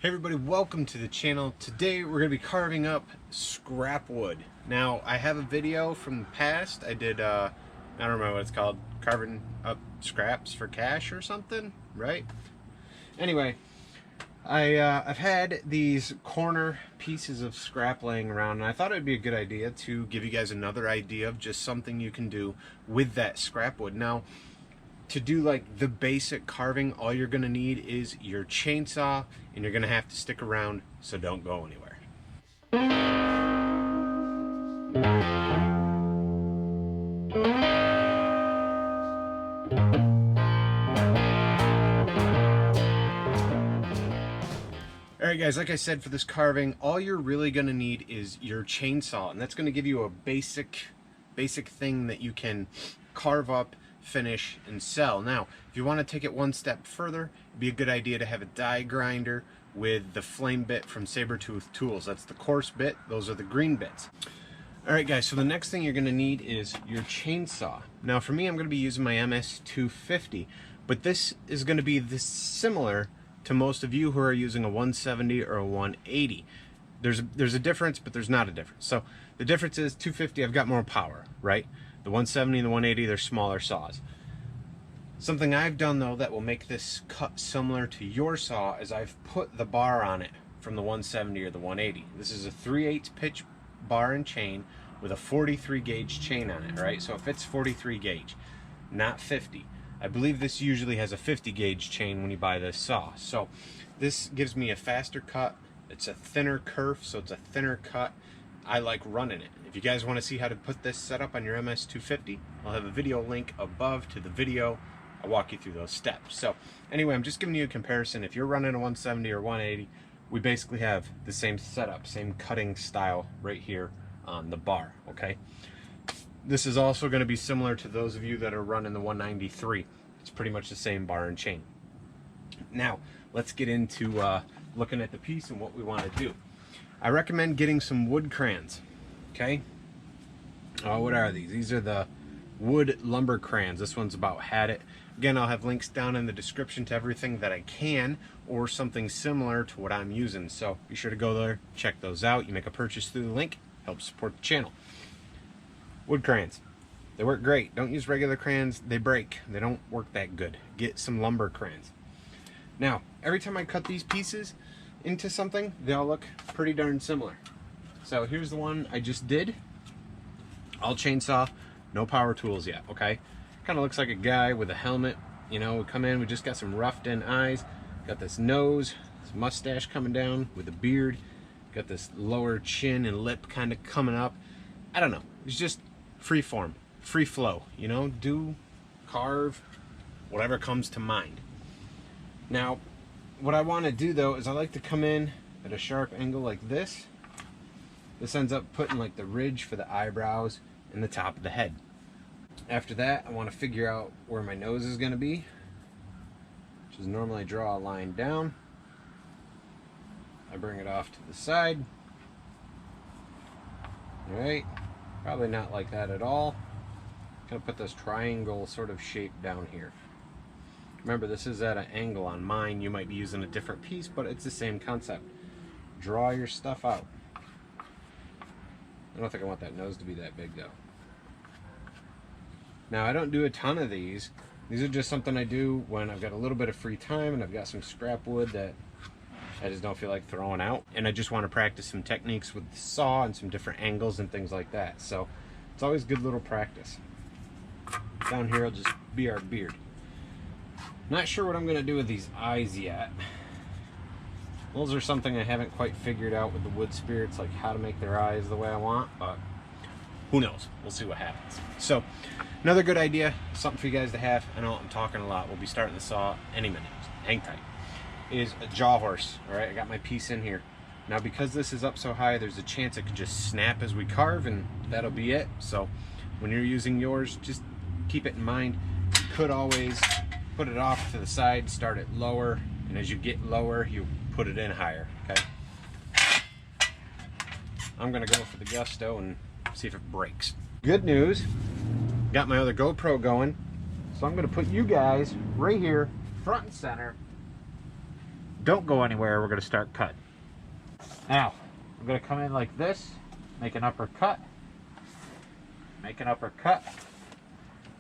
Hey everybody, welcome to the channel. Today we're going to be carving up scrap wood. Now, I have a video from the past. I did, I don't remember what it's called, carving up scraps for cash or something, right? Anyway, I've had these corner pieces of scrap laying around, and I thought it would be a good idea to give you guys another idea of just something you can do with that scrap wood. Now, to do like the basic carving, all you're going to need is your chainsaw, and you're going to have to stick around, so don't go anywhere. Alright guys, like I said, for this carving, all you're really going to need is your chainsaw, and that's going to give you a basic thing that you can carve up, finish, and sell. Now, if you want to take it one step further, it'd be a good idea to have a die grinder with the flame bit from Saber tools. That's the coarse bit, those are the green bits. Alright guys, so the next thing you're going to need is your chainsaw. Now for me, I'm going to be using my MS-250, but this is going to be similar to most of you who are using a 170 or a 180. There's a difference, but there's not a difference. So the difference is 250, I've got more power, right? The 170 and the 180, they're smaller saws. Something I've done though that will make this cut similar to your saw is I've put the bar on it from the 170 or the 180. This is a 3/8 pitch bar and chain with a 43 gauge chain on it, right? So if it's 43 gauge, not 50. I believe this usually has a 50 gauge chain when you buy this saw. So this gives me a faster cut. It's a thinner kerf, so it's a thinner cut. I like running it. If you guys want to see how to put this setup on your MS-250, I'll have a video link above to the video. I'll walk you through those steps. So anyway, I'm just giving you a comparison. If you're running a 170 or 180, we basically have the same setup, same cutting style right here on the bar, okay? This is also going to be similar to those of you that are running the 193. It's pretty much the same bar and chain. Now, let's get into looking at the piece and what we want to do. I recommend getting some wood crayons, okay? What are these? These are the wood lumber crayons. This one's about had it. Again, I'll have links down in the description to everything that I can or something similar to what I'm using. So be sure to go there, check those out. You make a purchase through the link, helps support the channel. Wood crayons. They work great. Don't use regular crayons. They break. They don't work that good. Get some lumber crayons. Now, every time I cut these pieces into something, they all look pretty darn similar. So here's the one I just did. All chainsaw, no power tools yet, okay? Kind of looks like a guy with a helmet. You know, we come in, we just got some roughed in eyes, got this nose, this mustache coming down with a beard, got this lower chin and lip kind of coming up. I don't know, it's just free form, free flow, you know, do, carve, whatever comes to mind. Now, what I want to do though is I like to come in at a sharp angle like this. This ends up putting like the ridge for the eyebrows and the top of the head. After that, I want to figure out where my nose is going to be, which is normally draw a line down. I bring it off to the side. Alright, probably not like that at all. I'm going to put this triangle sort of shape down here. Remember, this is at an angle on mine. You might be using a different piece, but it's the same concept. Draw your stuff out. I don't think I want that nose to be that big though. Now, I don't do a ton of these. These are just something I do when I've got a little bit of free time and I've got some scrap wood that I just don't feel like throwing out. And I just want to practice some techniques with the saw and some different angles and things like that. So it's always good little practice. Down here will just be our beard. Not sure what I'm going to do with these eyes yet. Those are something I haven't quite figured out with the wood spirits, like how to make their eyes the way I want, but who knows? We'll see what happens. So, another good idea, something for you guys to have. I know I'm talking a lot. We'll be starting the saw any minute. Hang tight. Is a jaw horse. All right, I got my piece in here. Now, because this is up so high, there's a chance it could just snap as we carve, and that'll be it. So, when you're using yours, just keep it in mind. You could always put it off to the side, start it lower, and as you get lower, you put it in higher, okay? I'm gonna go for the gusto and see if it breaks. Good news, got my other GoPro going, so I'm gonna put you guys right here, front and center, Don't go anywhere, we're going to start cutting. Now, I'm going to come in like this, make an uppercut,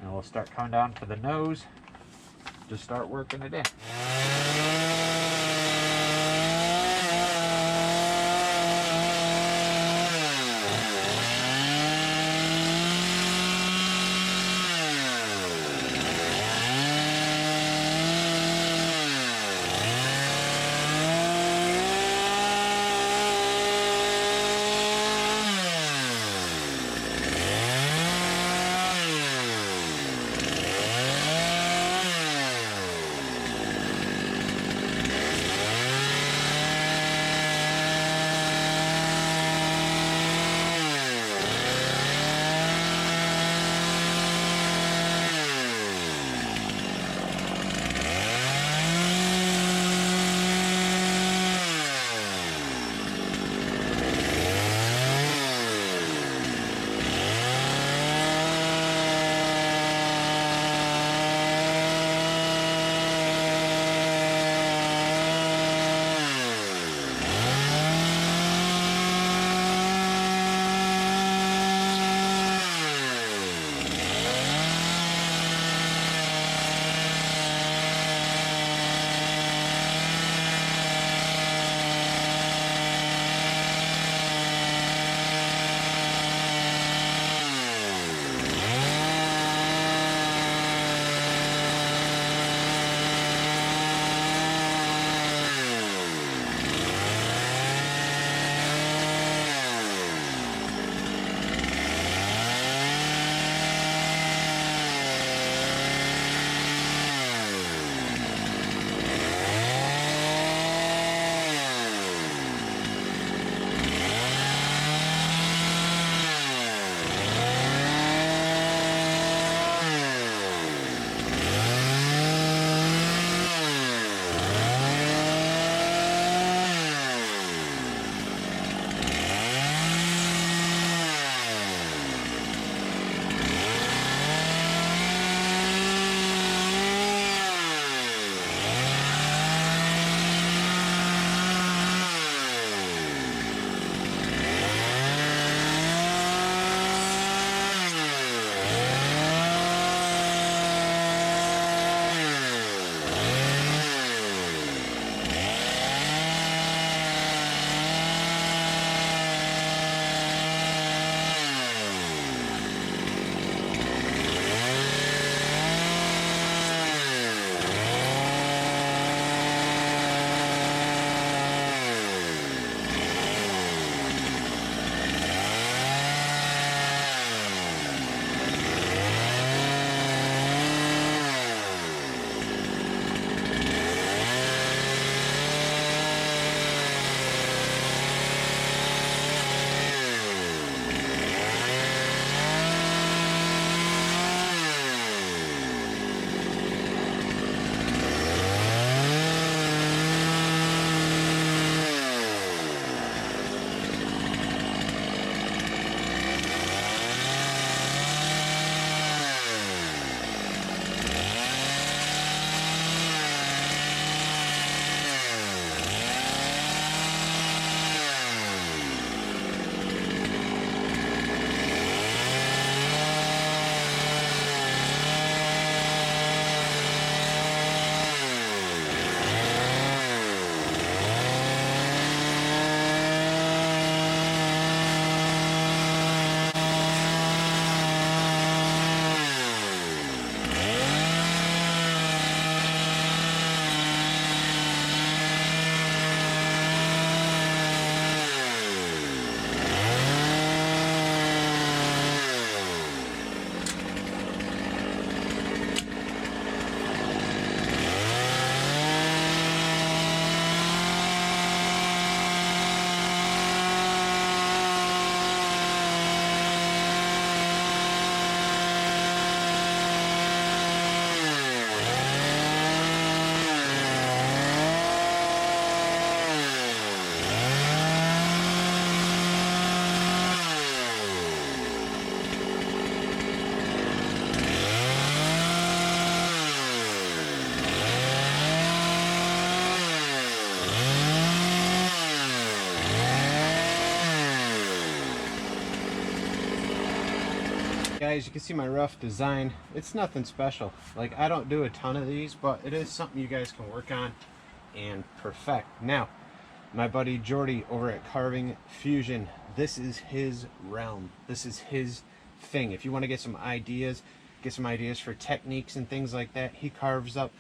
and we'll start coming down for the nose. Just start working it in. guys, you can see my rough design. It's nothing special. Like, I don't do a ton of these, but it is something you guys can work on and perfect. Now, my buddy Jordy over at Carving Fusion, this is his realm. This is his thing. If you want to get some ideas for techniques and things like that, he carves up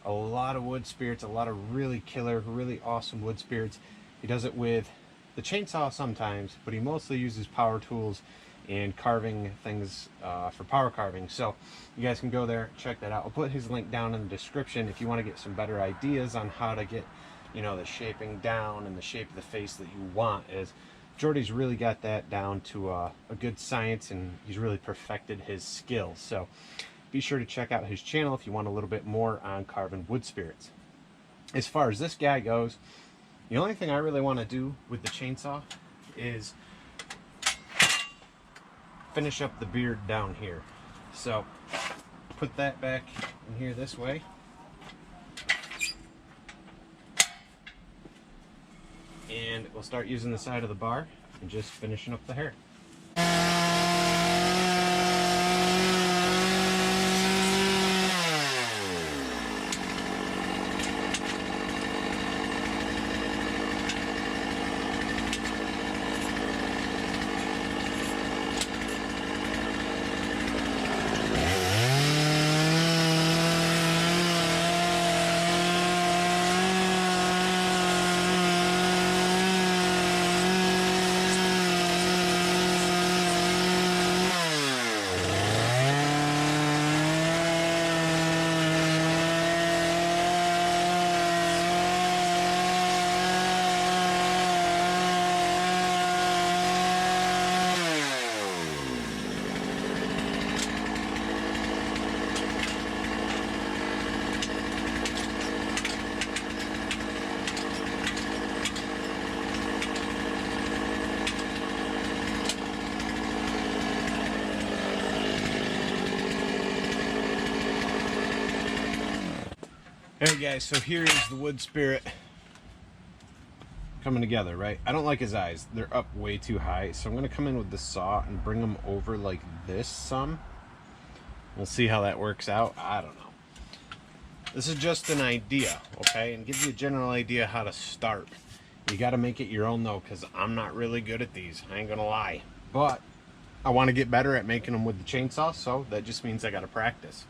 a lot of wood spirits, a lot of really killer, really awesome wood spirits. He does it with the chainsaw sometimes, but he mostly uses power tools and carving things for power carving. So you guys can go there, check that out. I'll put his link down in the description if you want to get some better ideas on how to get, you know, the shaping down and the shape of the face that you want. Is Jordy's really got that down to a good science, and he's really perfected his skills. So be sure to check out his channel if you want a little bit more on carving wood spirits. As far as this guy goes, the only thing I really want to do with the chainsaw is finish up the beard down here. So put that back in here this way. And we'll start using the side of the bar and just finishing up the hair. Alright guys, so here's the wood spirit coming together, right? I don't like his eyes. They're up way too high. So I'm going to come in with the saw and bring them over like this some. We'll see how that works out. I don't know. This is just an idea, okay? And gives you a general idea how to start. You got to make it your own though, because I'm not really good at these. I ain't going to lie. But I want to get better at making them with the chainsaw, so that just means I got to practice.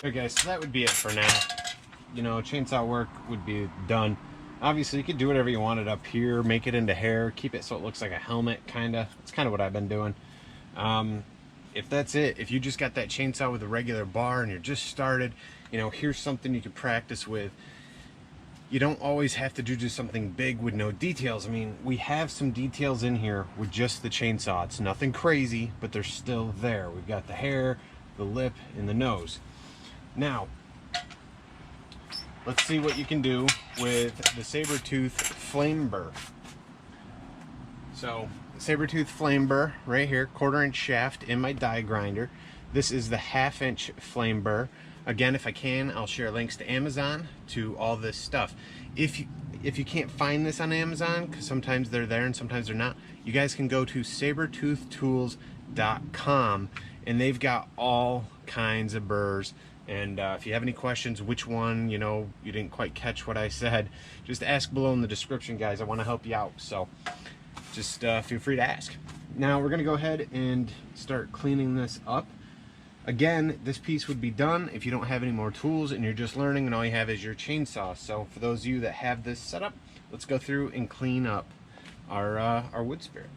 Okay guys, so that would be it for now. You know, chainsaw work would be done. Obviously you could do whatever you wanted up here, make it into hair, keep it so it looks like a helmet, kinda. That's kinda what I've been doing. If that's it, if you just got that chainsaw with a regular bar and you're just started, you know, here's something you could practice with. You don't always have to do just something big with no details. I mean, we have some details in here with just the chainsaw. It's nothing crazy, but they're still there. We've got the hair, the lip, and the nose. Now, let's see what you can do with the Saber-tooth flame burr. So, Saber-tooth flame burr right here, 1/4 inch shaft in my die grinder. This is the 1/2 inch flame burr. Again, if I can, I'll share links to Amazon to all this stuff. If you can't find this on Amazon, because sometimes they're there and sometimes they're not, you guys can go to sabertoothtools.com, and they've got all kinds of burrs. And if you have any questions, which one, you know, you didn't quite catch what I said, just ask below in the description, guys. I want to help you out, so just feel free to ask. Now we're going to go ahead and start cleaning this up. Again, this piece would be done if you don't have any more tools and you're just learning and all you have is your chainsaw. So for those of you that have this set up, let's go through and clean up our wood spirit.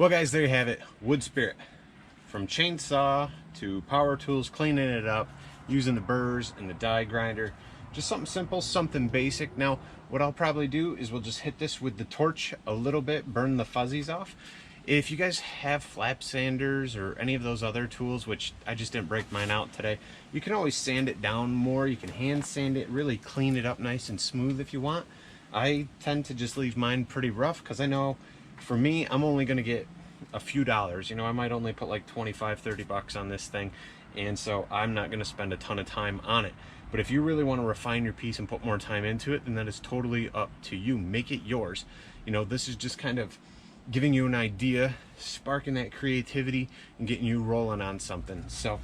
Well guys, there you have it. Wood spirit. From chainsaw to power tools, cleaning it up, using the burrs and the die grinder. Just something simple, something basic. Now, what I'll probably do is we'll just hit this with the torch a little bit, burn the fuzzies off. If you guys have flap sanders or any of those other tools, which I just didn't break mine out today, you can always sand it down more. You can hand sand it, really clean it up nice and smooth if you want. I tend to just leave mine pretty rough because I know for me, I'm only going to get a few dollars. You know, I might only put like 25, 30 bucks on this thing, and so I'm not going to spend a ton of time on it. But if you really want to refine your piece and put more time into it, then that is totally up to you. Make it yours. You know, this is just kind of giving you an idea, sparking that creativity, and getting you rolling on something. So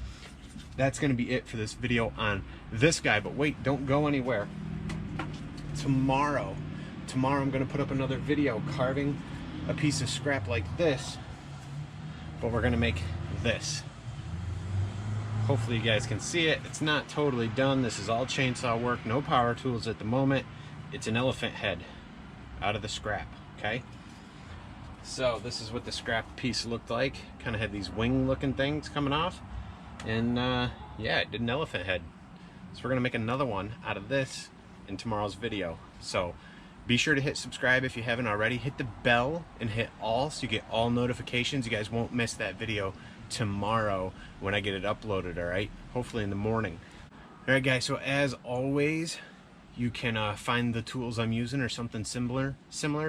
that's going to be it for this video on this guy. But wait, don't go anywhere. Tomorrow I'm going to put up another video carving a piece of scrap like this, but we're going to make this. Hopefully you guys can see it. It's not totally done. This is all chainsaw work, no power tools at the moment. It's an elephant head out of the scrap, okay? So this is what the scrap piece looked like. Kind of had these wing looking things coming off, and yeah, it did an elephant head. So we're gonna make another one out of this in tomorrow's video. So be sure to hit subscribe if you haven't already. Hit the bell and hit all so you get all notifications. You guys won't miss that video tomorrow when I get it uploaded, all right? Hopefully in the morning. All right, guys, so as always, you can find the tools I'm using or something similar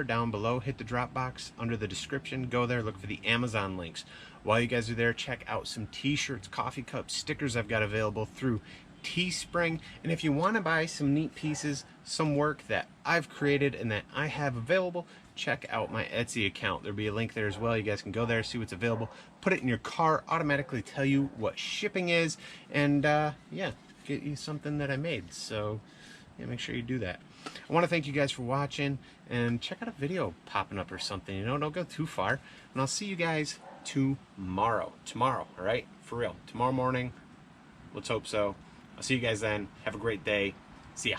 down below. Hit the drop box under the description. Go there, look for the Amazon links. While you guys are there, check out some t-shirts, coffee cups, stickers I've got available through Teespring. And if you want to buy some neat pieces, some work that I've created and that I have available, check out my Etsy account. There'll be a link there as well. You guys can go there, see what's available, put it in your car, automatically tell you what shipping is, and yeah, get you something that I made. So yeah, make sure you do that. I want to thank you guys for watching, and check out a video popping up or something. You know, don't go too far, and I'll see you guys tomorrow, all right? For real, tomorrow morning. Let's hope so. I'll see you guys then. Have a great day. See ya.